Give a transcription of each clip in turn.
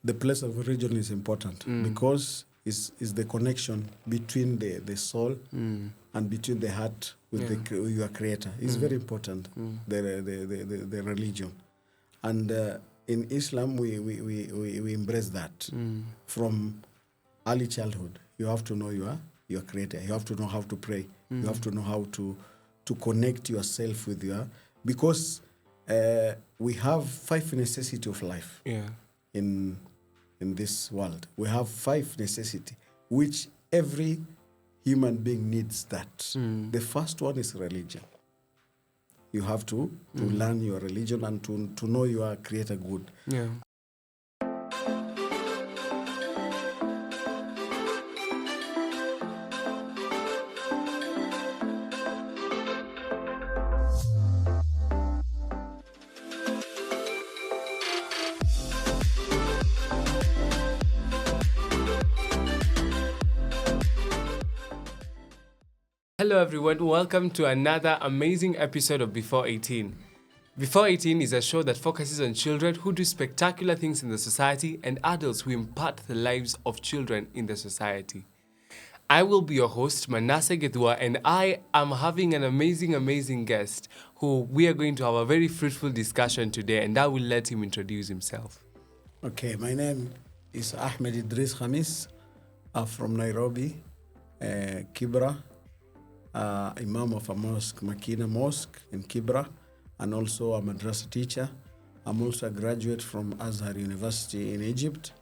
the place of religion is important because it's the connection between the soul and between the heart with your creator. It's very important, the religion. And in Islam, we embrace that from early childhood. You have to know your creator. You have to know how to pray. You have to know how to connect yourself with because we have 5 necessities of life in this world. We have 5 necessities, which every human being needs that. The first one is religion. You have to learn your religion and to know your creator good. Yeah. Hello everyone, welcome to another amazing episode of Before 18. Before 18 is a show that focuses on children who do spectacular things in the society and adults who impact the lives of children in the society. I will be your host, Manasseh Gethua, and I am having an amazing guest who we are going to have a very fruitful discussion today, and I will let him introduce himself. Okay, my name is Ahmed Idris Khamis. I'm from Nairobi, Kibra. Imam of a mosque, Makina Mosque in Kibra, and also a Madrassa teacher. I'm also a graduate from Azhar University in Egypt,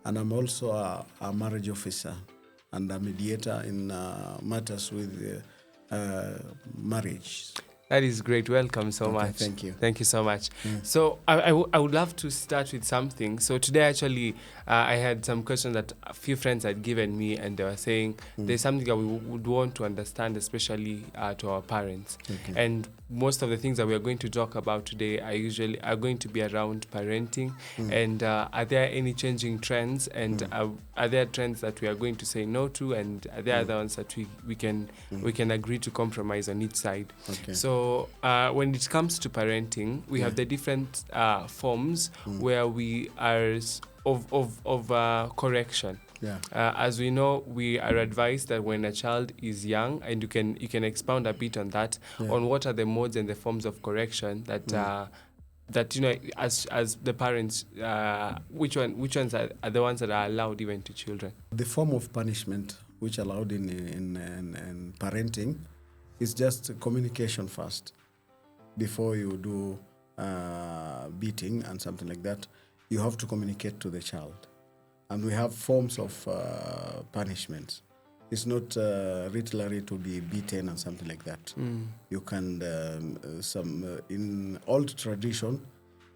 and I'm also a marriage officer and a mediator in matters with marriage. That is great. Welcome so much. Thank you. Thank you so much. So I would love to start with something. So today actually I had some questions that a few friends had given me, and they were saying there's something that we would want to understand, especially to our parents. Okay. And most of the things that we are going to talk about today are going to be around parenting. And are there any changing trends? And are there trends that we are going to say no to? And are there other ones that we can agree to compromise on each side? Okay. So when it comes to parenting, we have the different forms where we are of correction. Yeah. As we know, we are advised that when a child is young, and you can expound a bit on that, on what are the modes and the forms of correction that that as the parents, which ones are the ones that are allowed even to children? The form of punishment which allowed in parenting is just communication first. Before you do beating and something like that, you have to communicate to the child. And we have forms of punishments. It's not literally to be beaten and something like that. You can, in old tradition,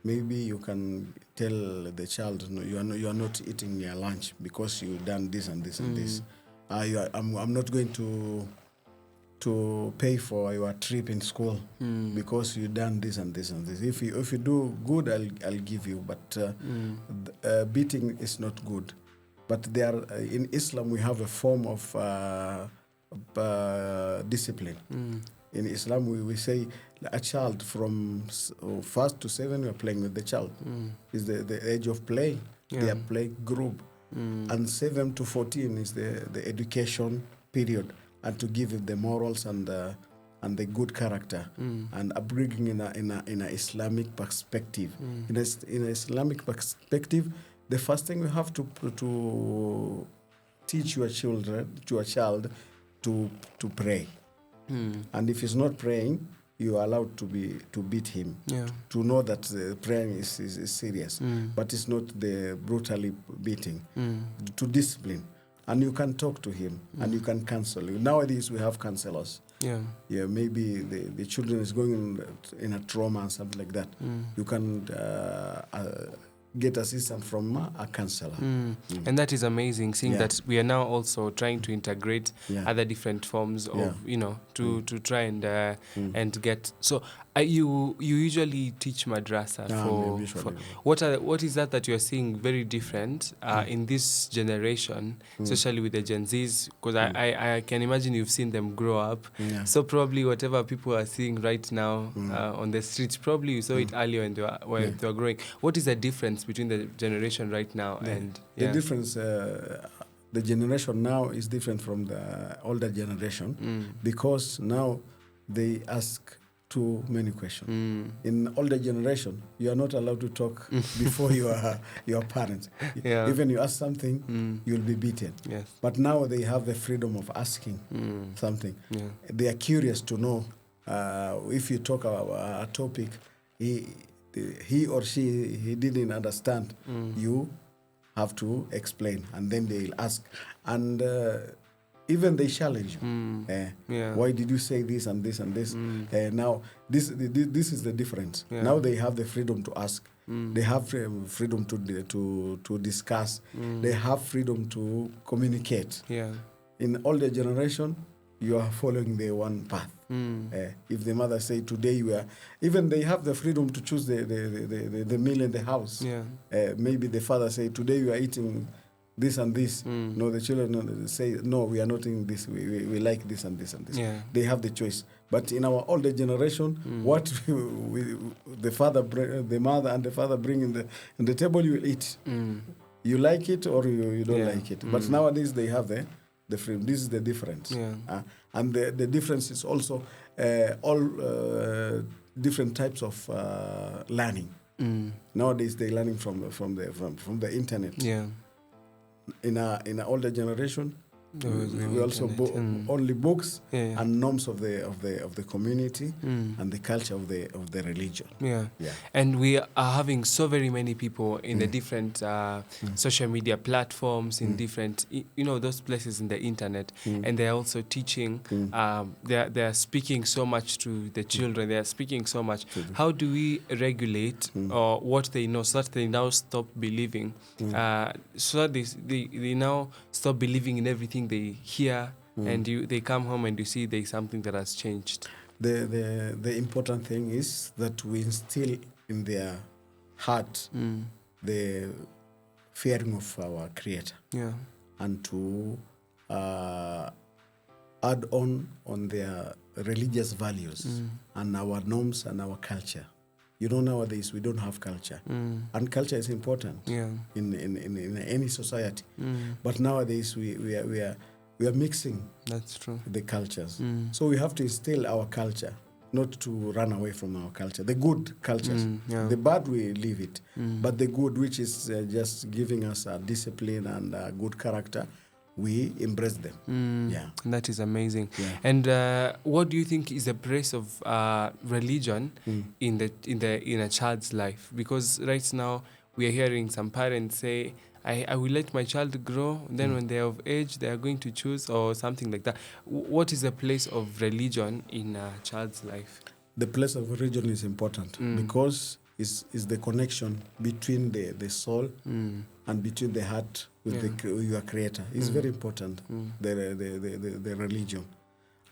maybe you can tell the child, no, you are not eating your lunch because you've done this and this and this. I'm not going to pay for your trip in school because you done this and this and this. If you do good, I'll give you. But beating is not good. But in Islam we have a form of discipline. In Islam we say a child from 1st to 7 we are playing with the child. Is the age of play. They are play group, and 7 to 14 is the education period. And to give it the morals and the good character and upbringing in a Islamic perspective. In an Islamic perspective, the first thing we have to teach your child to pray. And if he's not praying, you are allowed to beat him. To know that praying is serious, but it's not the brutally beating. To discipline. And you can talk to him, and you can counsel. Nowadays, we have counselors. Maybe the children is going in a trauma and something like that. You can get assistance from a counselor. And that is amazing, seeing that we are now also trying to integrate other different forms of, to try and get. So You usually teach madrassa for what is that you're seeing very different in this generation, especially with the Gen Zs? Because I can imagine you've seen them grow up. Yeah. So probably whatever people are seeing right now on the streets, probably you saw it earlier when they were growing. What is the difference between the generation right now and the difference? The generation now is different from the older generation because now they ask too many questions. In older generation, you are not allowed to talk before your parents. Yeah. Even you ask something, you'll be beaten. Yes. But now they have the freedom of asking something. Yeah. They are curious to know if you talk about a topic, he or she didn't understand. You have to explain, and then they'll ask, and even they challenge you. Why did you say this and this and this? Now this is the difference. Now they have the freedom to ask. They have freedom to discuss. They have freedom to communicate. In older generation, you are following the one path. If the mother say today you are, even they have the freedom to choose the meal in the house. Maybe the father say today you are eating this and this. No, the children say no, we are not eating this. We like this and this and this. They have the choice. But in our older generation, what the mother and the father bring in the table, you will eat. You like it or you don't like it. But nowadays they have the freedom. This is the difference. And the difference is also all different types of learning. Nowadays they're learning from the internet. In an older generation, we also only books and norms of the community and the culture of the religion. And we are having so very many people in the different social media platforms, in different those places in the internet, and they're also teaching. They are speaking so much to the children. They are speaking so much. How do we regulate or what they know so that they now stop believing? So that they now stop believing in everything they hear, and they come home and you see there's something that has changed. The important thing is that we instill in their heart the fearing of our Creator, and to add on their religious values and our norms and our culture. Nowadays we don't have culture, and culture is important in any society. But nowadays we are mixing. That's true. The cultures. So we have to instill our culture, not to run away from our culture. The good cultures, the bad we leave it, but the good, which is just giving us a discipline and a good character, we embrace them. That is amazing. And what do you think is the place of religion in a child's life? Because right now we are hearing some parents say, I will let my child grow, then when they are of age they are going to choose, or something like that. What is the place of religion in a child's life? The place of religion is important because is the connection between the soul and between the heart with your Creator. It's very important, the religion.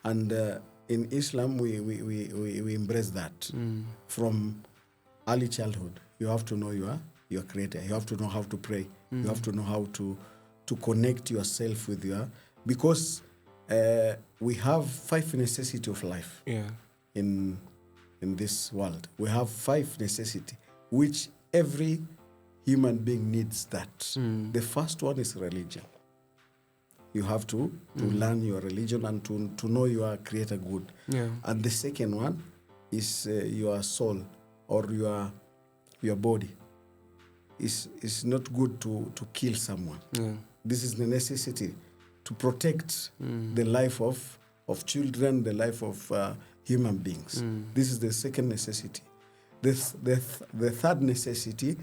And in Islam, we embrace that. From early childhood, you have to know your Creator. You have to know how to pray. You have to know how to connect yourself with because we have 5 necessities of life in this world. We have 5 necessities, which every human being needs that. The first one is religion. You have to learn your religion and to know your Creator good. And the second one is your soul or your body. It's not good to kill someone. This is the necessity to protect the life of children, the life of human beings. This is the second necessity. The third necessity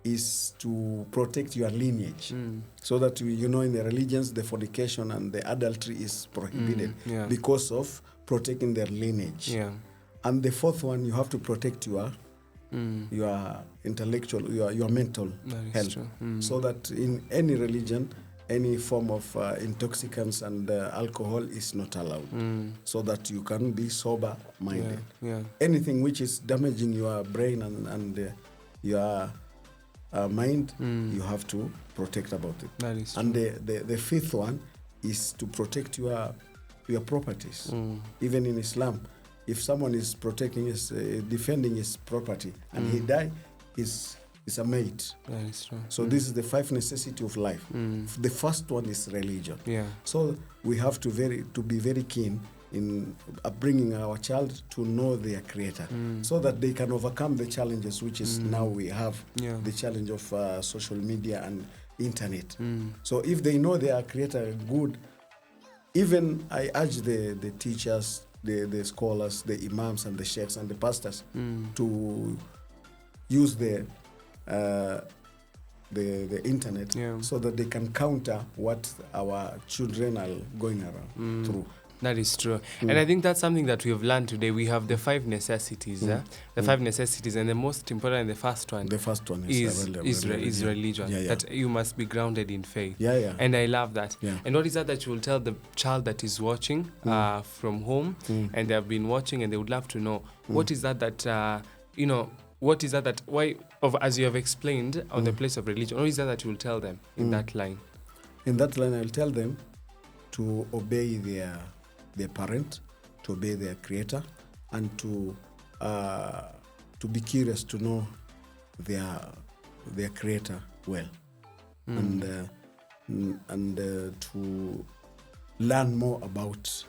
is to protect your lineage, so that in the religions the fornication and the adultery is prohibited because of protecting their lineage. And the fourth one, you have to protect your intellectual, your mental health, so that in any religion any form of intoxicants and alcohol is not allowed, so that you can be sober minded. Anything which is damaging your brain and your mind, you have to protect about it. That is true. And the fifth one is to protect your properties. Even in Islam, if someone is protecting his defending his property and he die, is a mate. That is true. So this is the 5 necessities of life. The first one is religion. So we have to be very keen in bringing our child to know their creator, so that they can overcome the challenges which is now we have, the challenge of social media and internet. So if they know their creator good, even I urge the teachers, the scholars, the imams and the sheikhs and the pastors to use the internet, so that they can counter what our children are going around through. That is true. And I think that's something that we have learned today. We have the 5 necessities. The 5 necessities, and the most important, the first one is religion. That you must be grounded in faith. And I love that. And what is that you will tell the child that is watching from home, and they have been watching and they would love to know, what is that you know, what is that why, as you have explained on the place of religion, what is that you will tell them in that line? In that line, I'll tell them to obey their parent, to obey their creator, and to be curious to know their creator well, and to learn more about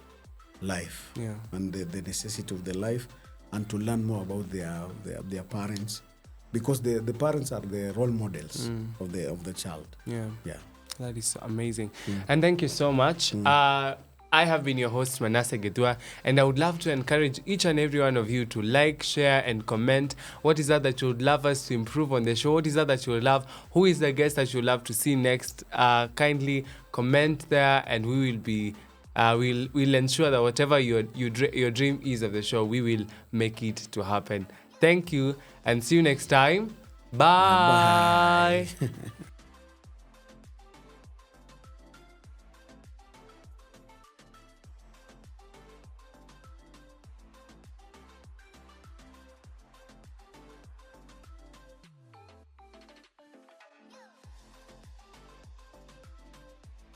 life and the necessity of the life, and to learn more about their parents, because the parents are the role models of the child. That is amazing. And thank you so much. I have been your host, Manasseh Gedua, and I would love to encourage each and every one of you to like, share, and comment. What is that you would love us to improve on the show? What is that you would love? Who is the guest that you would love to see next? Kindly comment there, and we will be we'll ensure that whatever your dream is of the show, we will make it to happen. Thank you, and see you next time. Bye.